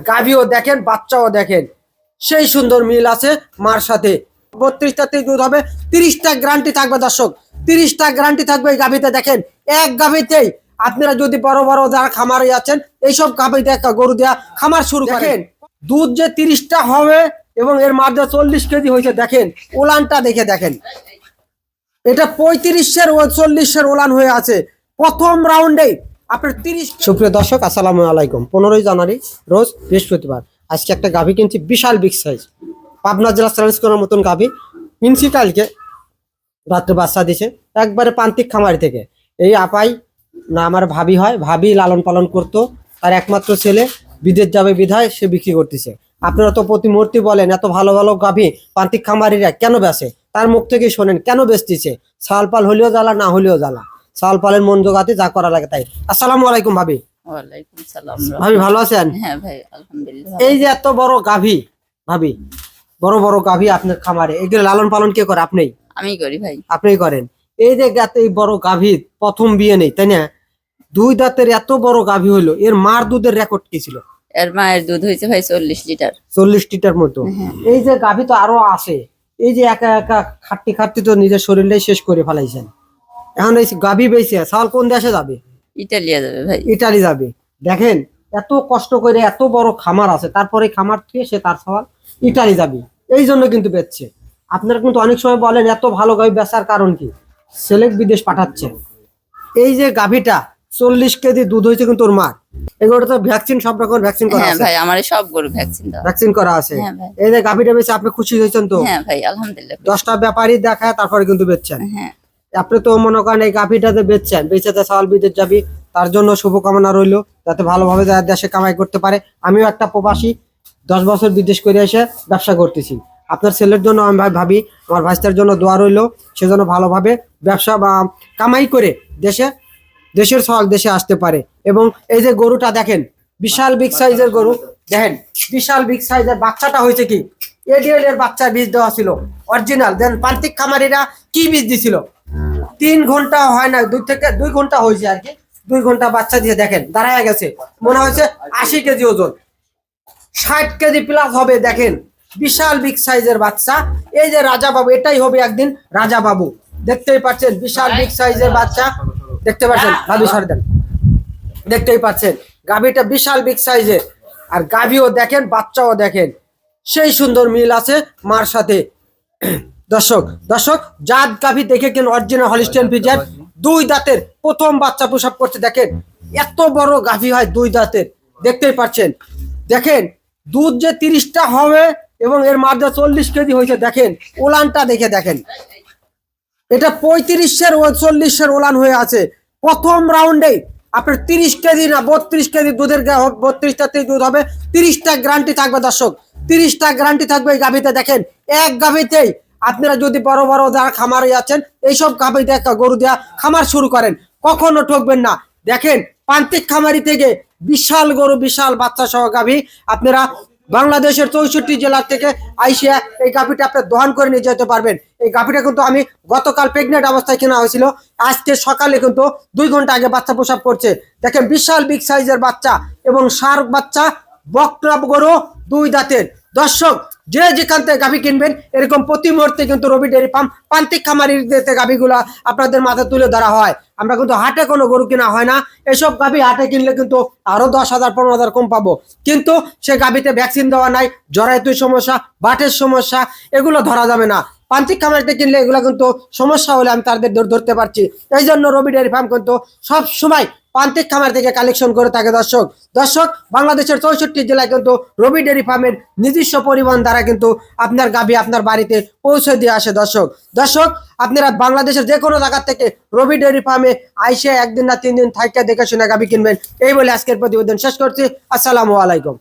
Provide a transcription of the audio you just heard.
গাভীও দেখেন, বাচ্চাও দেখেন, সেই সুন্দর মিল আছে মার সাথে। 32টাতে দুধ হবে, 30টা গ্যারান্টি থাকবে দর্শক, 30টা গ্যারান্টি থাকবে এই গাভীতে। দেখেন এক গাভীতেই আপনারা যদি বড় বড় যারা খামারে আছেন এইসব গাভীতে একটা গরু দেওয়া খামার শুরু করেন, দুধ যে 30টা হবে এবং এর মাঝে 40 কেজি হয়েছে। দেখেন ওলানটা দেখে দেখেন, এটা 35-এর ও 40-এর ওলান হয়ে আছে প্রথম রাউন্ডে আপনার 30। সুপ্রিয় দর্শক আসসালামু আলাইকুম। 15ই জানুয়ারি রোজ বৃহস্পতিবার আজকে একটা গাভী কিনছি, বিশাল বিগ সাইজ, পাবনা জেলা চ্যালেঞ্জ করার মতন গাভী কিনছি। কালকে রাত্রে বাচ্চা দিছে একবারে প্রান্তিক খামারি থেকে। এই আপাই না আমার ভাবি হয়, ভাবি লালন পালন করতো, তার একমাত্র ছেলে বিদেশ যাবে বিধায় সে বিক্রি করতেছে। আপনারা তো প্রতি মুহূর্তে বলেন এত ভালো ভালো গাভী প্রান্তিক খামারিরা কেন বেচে, তার মুখ থেকে শোনেন কেন বেচতেছে। সালপাল হলেও জ্বালা, না হলেও জ্বালা, সালপালের মন জোগাতে যা করা লাগে তাই। আসসালামু আলাইকুম ভাবি। ওয়ালাইকুম সালাম। ভাবি ভালো আছেন? হ্যাঁ ভাই আলহামদুলিল্লাহ। এই যে এত বড় গাভী, ভাবি বড় বড় গাভী আপনার খামারে, এগুলো লালন পালন কে করে? আপনিই? আমি করি ভাই। আপনিই করেন। এই যে এই বড় গাভী প্রথম বিয়ে নেই তাই না, 2 দাঁতের এত বড় গাভী হলো, এর মার দুধের রেকর্ড কি ছিল? এর মায়ের দুধ হয়েছে ভাই 40 লিটার। 40 লিটার মতো। এই যে গাভী তো আরো আসে, এই যে একা একা খাটতে খাটতে তো নিজের শরীরটাই শেষ করে ফেলাইছেন। এখন এই গাভী বেঁচে সাল কোন দেশে যাবে? ইটালিয়া যাবে ভাই। ইটালি যাবে। দেখেন এত কষ্ট করে এত বড় খামার আছে, তারপরে খামার থেকে সে তার সওয়াল ইটালি যাবে, এই জন্য কিন্তু বেচছে। আপনারা কিন্তু অনেক সময় বলেন এত ভালো গাভী বেচার কারণ কি, সেলেক্ট বিদেশ পাঠাচ্ছে। এই যে গাভীটা 40 কেজি দুধ হয়েছে কিন্তু ওর মার, এগুলো তো ভ্যাকসিন, সব রকম ভ্যাকসিন করা হ্যাঁ আছে। ভাই আমার সব গরু ভ্যাকসিন দাও। ভ্যাকসিন করা আছে। হ্যাঁ ভাই। এই যে গাভীটা বেচে আপনি খুশি হয়েছেন তো? হ্যাঁ ভাই আলহামদুলিল্লাহ। 10টা ব্যাপারী দেখায় তারপরে কিন্তু বেচছেন। হ্যাঁ আপনি তো মনে করেন এই গাভীটাতে বেচছেন, বেচেতে সাল বিদেশ যাবি, তার জন্য শুভকামনা রইলো, যাতে ভালোভাবে দেশে কামাই করতে পারে। আমিও একটা প্রবাসী, 10 বছর বিদেশ করে এসে ব্যবসা করতেছি। আপনার ছেলের জন্য আমি ভাবি, আমার ভাইস্তার জন্য দোয়া রইলো, সেজন্য ভালোভাবে ব্যবসা বা কামাই করে দেশের সওয়াল দেশে আসতে পারে। এবং এই যে গরুটা দেখেন, বিশাল বিগ সাইজের গরু, দেখেন বিশাল বিগ সাইজের। বাচ্চাটা হয়েছে কি এডিএল এর বাচ্চা বীজ দেওয়া ছিল অরিজিনাল। দেন প্রান্তিক খামারিরা কি বীজ দিছিল, 3 ঘন্টা হয় না, 2 থেকে 2 ঘন্টা হয়েছে আর কি, 2 ঘন্টা বাচ্চা দিয়ে দেখেন দাঁড়ায় গেছে, মনে হয়েছে 80 কেজি ওজন, 60 কেজি প্লাস হবে। দেখেন বিশাল বিগ সাইজের বাচ্চা। এই যে রাজা বাবু, এটাই হবে একদিন রাজা বাবু। দেখতেই পাচ্ছেন বিশাল বিগ সাইজের বাচ্চা, দেখতে পাচ্ছেন ভাবি সরে দেন, দেখতেই পাচ্ছেন গাভীটা বিশাল বিগ সাইজের। আর গাভীও দেখেন, বাচ্চাও দেখেন, সেই সুন্দর মিল আছে মার সাথে। দর্শক জাত গাভী দেখে কেন, অরিজিনাল হলিস্টিয়ান ফ্রিজিয়ান, 2 দাঁতের প্রথম বাচ্চা প্রসব করছে। দেখেন এত বড় গাভী হয় 2 দাঁতের, দেখতেই পাচ্ছেন। দেখেন দুধ যে 30টা হবে এবং এর মাঝে 40 কেজি হয়েছে। দেখেন ওলানটা দেখে দেখেন, এটা 35-এর ও 40-এর ওলান হয়ে আছে প্রথম রাউন্ডে আপনার 30 কেজি না 32 কেজি দুধের, 32টাতে দুধ হবে, 30টা গ্যারান্টি থাকবে দর্শক, 30টা গ্যারান্টি থাকবে এই গাভীতে। দেখেন এক গাভীতেই আপনারা যদি বড় বড় যারা খামারে আছেন এইসব গাভীতে একটা গরু দেওয়া খামার শুরু করেন, কখনো ঠকবেন না। দেখেন প্রান্তিক খামারি থেকে বিশাল গরু, বিশাল বাচ্চা সহ গাভী আপনারা বাংলাদেশের 64 জেলা থেকে আইসিয়া এই গাভীটা আপনি দহন করে নিয়ে যেতে পারবেন। এই গাভীটা কিন্তু আমি গতকাল প্রেগনেন্ট অবস্থায় কেনা হয়েছিল, আজকে সকালে কিন্তু 2 ঘন্টা আগে বাচ্চা প্রসব করছে। দেখেন বিশাল বিগ সাইজের বাচ্চা এবং সার বাচ্চা, বকনা গরু 2 দাঁতের। দর্শক যে যেখান থেকে গাভী কিনবেন এরকম প্রতি মুহূর্তে কিন্তু রবি ডেয়ারি ফার্ম প্রান্তিক খামারির গাভীগুলা আপনাদের মাথায় তুলে ধরা হয়। আমরা কিন্তু হাটে কোনো গরু কেনা হয় না, এসব গাভী হাটে কিনলে কিন্তু আরো 10,000 15,000 কম পাবো, কিন্তু সে গাভীতে ভ্যাকসিন দেওয়া নাই, জরায়ুর সমস্যা, বাটের সমস্যা, এগুলো ধরা যাবে না। প্রান্তিক খামারিতে কিনলে এগুলো কিন্তু সমস্যা হলে আমি তাদের ধরতে পারছি। এই জন্য রবি ডেয়ারি ফার্ম কিন্তু সব সময় প্রান্তিক খামার থেকে কালেকশন করে থাকে। দর্শক বাংলাদেশের 64 জেলায় কিন্তু রবি ডেয়ারি ফার্মের নিজস্ব পরিবহন দ্বারা কিন্তু আপনার গাভী আপনার বাড়িতে পৌঁছে দিয়ে আসে। দর্শক আপনারা বাংলাদেশের যে কোনো জায়গা থেকে রবি ডেয়ারি ফার্মে আইসে 1 দিন না 3 দিন থাইকা দেখে শুনে গাভী কিনবেন। এই বলে আজকের প্রতিবেদন শেষ করছি। আসসালামু আলাইকুম।